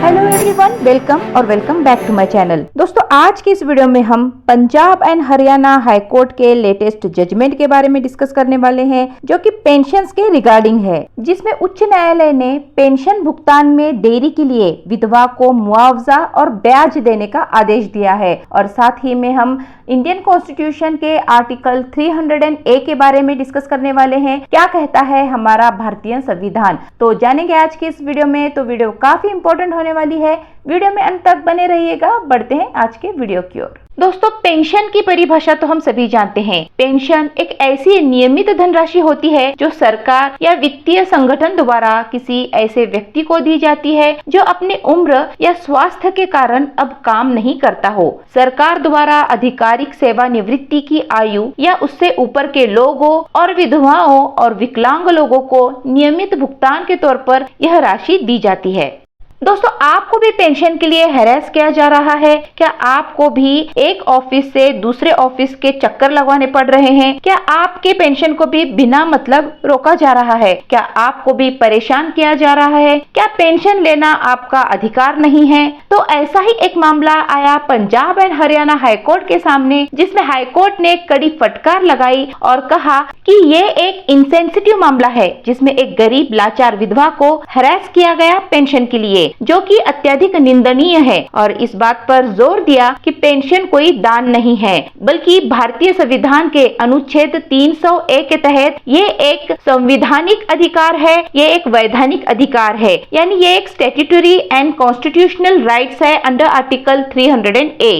Hello everyone, welcome back to my channel. दोस्तों, आज की इस वीडियो में हम Punjab and Haryana high court के लेटेस्ट जजमेंट के बारे में डिस्कस करने वाले हैं, जो कि पेंशन्स के रिगार्डिंग है, जिसमें उच्च न्यायालय ने पेंशन भुगतान में देरी के लिए विधवा को मुआवजा और ब्याज देने का आदेश दिया है। और साथ ही में हम इंडियन कॉन्स्टिट्यूशन के आर्टिकल 300A के बारे में डिस्कस करने वाले हैं, क्या कहता है हमारा भारतीय संविधान। तो जानेंगे आज की इस वीडियो में। तो वीडियो काफी इंपॉर्टेंट होने वाली है, वीडियो में अंत तक बने रहिएगा। बढ़ते हैं आज के वीडियो की ओर। दोस्तों, पेंशन की परिभाषा तो हम सभी जानते हैं। पेंशन एक ऐसी नियमित धनराशि होती है जो सरकार या वित्तीय संगठन द्वारा किसी ऐसे व्यक्ति को दी जाती है जो अपनी उम्र या स्वास्थ्य के कारण अब काम नहीं करता हो। सरकार द्वारा आधिकारिक सेवानिवृत्ति की आयु या उससे ऊपर के लोगों और विधवाओं और विकलांग लोगों को नियमित भुगतान के तौर पर यह राशि दी जाती है। दोस्तों, आपको भी पेंशन के लिए हैरेस किया जा रहा है क्या? आपको भी एक ऑफिस से दूसरे ऑफिस के चक्कर लगवाने पड़ रहे हैं क्या? आपके पेंशन को भी बिना मतलब रोका जा रहा है क्या? आपको भी परेशान किया जा रहा है क्या? पेंशन लेना आपका अधिकार नहीं है? तो ऐसा ही एक मामला आया Punjab and Haryana high court के सामने, जिसमें हाई कोर्ट ने कड़ी फटकार लगाई और कहा कि ये एक इनसेंसिटिव मामला है, जिसमें एक गरीब लाचार विधवा को हैरेस किया गया पेंशन के लिए, जो कि अत्यधिक निंदनीय है। और इस बात पर जोर दिया कि पेंशन कोई दान नहीं है, बल्कि भारतीय संविधान के अनुच्छेद 300A के तहत ये एक संवैधानिक अधिकार है, ये एक वैधानिक अधिकार है, यानी ये एक स्टैट्यूटरी एंड कॉन्स्टिट्यूशनल राइट्स है under article 300A।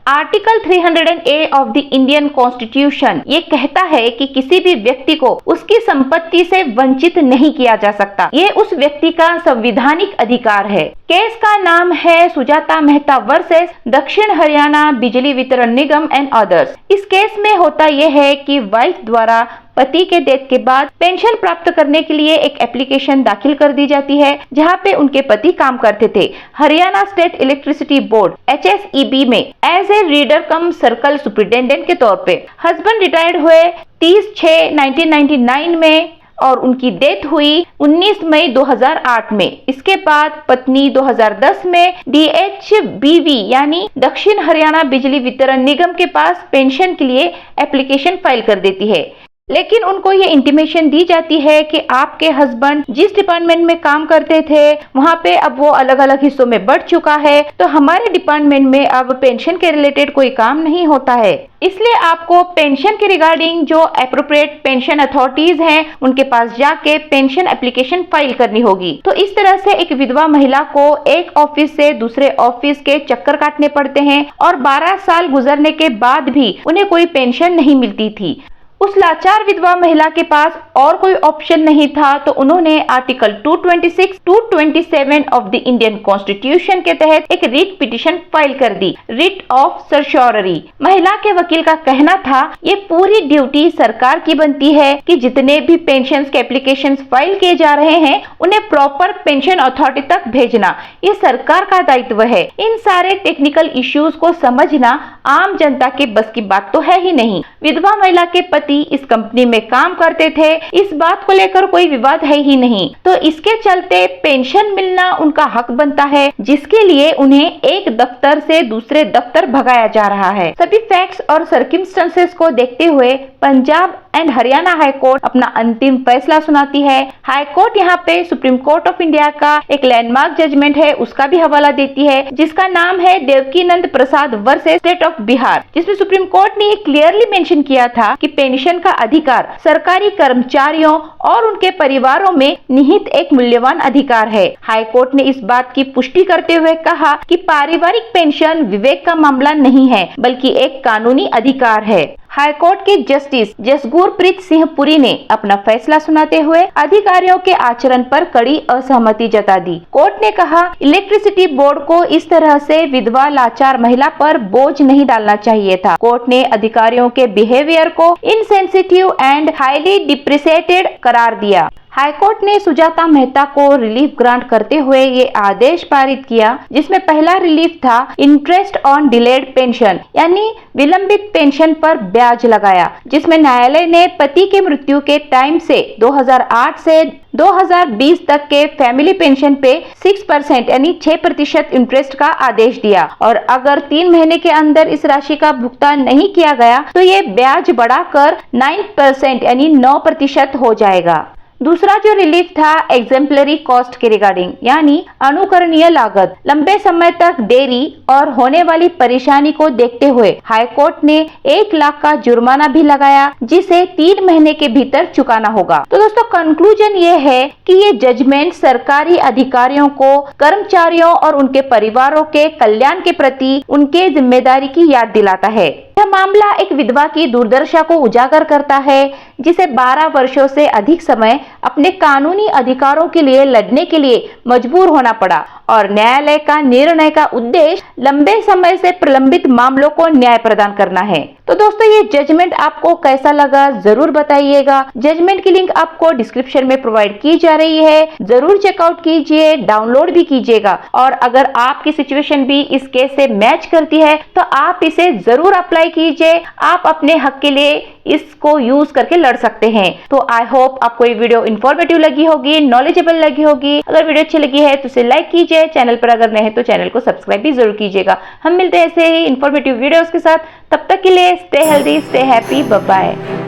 Article 300A of the Indian constitution ये कहता है कि किसी भी व्यक्ति को उसकी संपत्ति से वंचित नहीं किया जा सकता। ये उस व्यक्ति का संवैधानिक अधिकार है। केस का नाम है सुजाता मेहता वर्सेस दक्षिण हरियाणा बिजली वितरण निगम एंड अदर्स। इस केस में होता यह है कि वाइफ द्वारा पति के डेथ के बाद पेंशन प्राप्त करने के लिए एक एप्लीकेशन दाखिल कर दी जाती है, जहां पे उनके पति काम करते थे Haryana state electricity board HSEB में as a reader cum circle superintendent के तौर पे। हस्बैंड रिटायर्ड हुए 30/6/1999 में और उनकी डेथ हुई 19 मई 2008 में। इसके बाद पत्नी 2010 में DHBV यानी दक्षिण हरियाणा बिजली वितरण निगम के पास पेंशन के लिए एप्लीकेशन फाइल कर देती है, लेकिन उनको ये इंटीमेशन दी जाती है कि आपके हस्बैंड जिस डिपार्टमेंट में काम करते थे वहाँ पे अब वो अलग अलग हिस्सों में बढ़ चुका है, तो हमारे डिपार्टमेंट में अब पेंशन के रिलेटेड कोई काम नहीं होता है, इसलिए आपको पेंशन के रिगार्डिंग जो एप्रोप्रिएट पेंशन अथॉरिटीज हैं उनके पास जाके पेंशन एप्लीकेशन फाइल करनी होगी। तो इस तरह से एक विधवा महिला को एक ऑफिस से दूसरे ऑफिस के चक्कर काटने पड़ते हैं और 12 साल गुजरने के बाद भी उन्हें कोई पेंशन नहीं मिलती थी। उस लाचार विधवा महिला के पास और कोई ऑप्शन नहीं था, तो उन्होंने article 226, 227 of the Indian constitution के तहत एक रिट पिटीशन फाइल कर दी, रिट ऑफ सर्श्योररी। महिला के वकील का कहना था ये पूरी ड्यूटी सरकार की बनती है कि जितने भी पेंशन के एप्लीकेशन फाइल किए जा रहे हैं उन्हें प्रॉपर पेंशन अथॉरिटी तक भेजना ये सरकार का दायित्व है। इन सारे टेक्निकल इश्यूज को समझना आम जनता के बस की बात तो है ही नहीं। विधवा महिला के पति इस कंपनी में काम करते थे, इस बात को लेकर कोई विवाद है ही नहीं, तो इसके चलते पेंशन मिलना उनका हक बनता है, जिसके लिए उन्हें एक दफ्तर से दूसरे दफ्तर भगाया जा रहा है। सभी फैक्ट्स और सर्कमस्टेंसेस को देखते हुए Punjab and Haryana high court अपना अंतिम फैसला सुनाती है। हाई कोर्ट यहाँ पे सुप्रीम कोर्ट ऑफ इंडिया का एक लैंडमार्क जजमेंट है, उसका भी हवाला देती है, जिसका नाम है देवकीनंद प्रसाद वर्सेस स्टेट ऑफ बिहार, जिसमें सुप्रीम कोर्ट ने क्लियरली मेंशन किया था कि पेंशन का अधिकार सरकारी कर्मचारियों और उनके परिवारों में निहित एक मूल्यवान अधिकार है। हाई कोर्ट ने इस बात की पुष्टि करते हुए कहा कि पारिवारिक पेंशन विवेक का मामला नहीं है, बल्कि एक कानूनी अधिकार है। हाई कोर्ट के जस्टिस जसगुरप्रीत सिंह पुरी ने अपना फैसला सुनाते हुए अधिकारियों के आचरण पर कड़ी असहमति जता दी। कोर्ट ने कहा इलेक्ट्रिसिटी बोर्ड को इस तरह से विधवा लाचार महिला पर बोझ नहीं डालना चाहिए था। कोर्ट ने अधिकारियों के बिहेवियर को इनसेंसिटिव एंड हाईली डिप्रिसिएटेड करार दिया। हाईकोर्ट ने सुजाता मेहता को रिलीफ ग्रांट करते हुए ये आदेश पारित किया, जिसमें पहला रिलीफ था इंटरेस्ट ऑन डिलेड पेंशन, यानी विलंबित पेंशन पर ब्याज लगाया, जिसमें न्यायालय ने पति के मृत्यु के टाइम से 2008 से 2020 तक के फैमिली पेंशन पे 6% यानी 6% इंटरेस्ट का आदेश दिया, और अगर 3 महीने के अंदर इस राशि का भुगतान नहीं किया गया तो ये ब्याज बढ़ाकर 9% यानी 9% हो जाएगा। दूसरा जो रिलीफ था एग्जेम्पलरी कॉस्ट के रिगार्डिंग, यानी अनुकरणीय लागत। लंबे समय तक देरी और होने वाली परेशानी को देखते हुए हाईकोर्ट ने 1 लाख का जुर्माना भी लगाया, जिसे 3 महीने के भीतर चुकाना होगा। तो दोस्तों कंक्लूजन ये है कि ये जजमेंट सरकारी अधिकारियों को कर्मचारियों और उनके परिवारों के कल्याण के प्रति उनके जिम्मेदारी की याद दिलाता है। यह मामला एक विधवा की दुर्दशा को उजागर करता है, जिसे 12 वर्षों से अधिक समय अपने कानूनी अधिकारों के लिए लड़ने के लिए मजबूर होना पड़ा, और न्यायालय का निर्णय का उद्देश्य लंबे समय से प्रलंबित मामलों को न्याय प्रदान करना है। तो दोस्तों ये जजमेंट आपको कैसा लगा जरूर बताइएगा। जजमेंट की लिंक आपको डिस्क्रिप्शन में प्रोवाइड की जा रही है, जरूर चेकआउट कीजिए, डाउनलोड भी कीजिएगा, और अगर आपकी सिचुएशन भी इस केस से मैच करती है तो आप इसे जरूर अप्लाई कीजिए। आप अपने हक के लिए इसको यूज करके लड़ सकते हैं। तो आई होप आपको ये वीडियो इंफॉर्मेटिव लगी होगी, नॉलेजेबल लगी होगी। अगर वीडियो अच्छी लगी है तो इसे लाइक कीजिए, चैनल पर अगर नए हैं तो चैनल को सब्सक्राइब भी जरूर कीजिएगा। हम मिलते हैं ऐसे ही इंफॉर्मेटिव वीडियोस के साथ, तब तक के लिए stay healthy, stay happy, bye bye.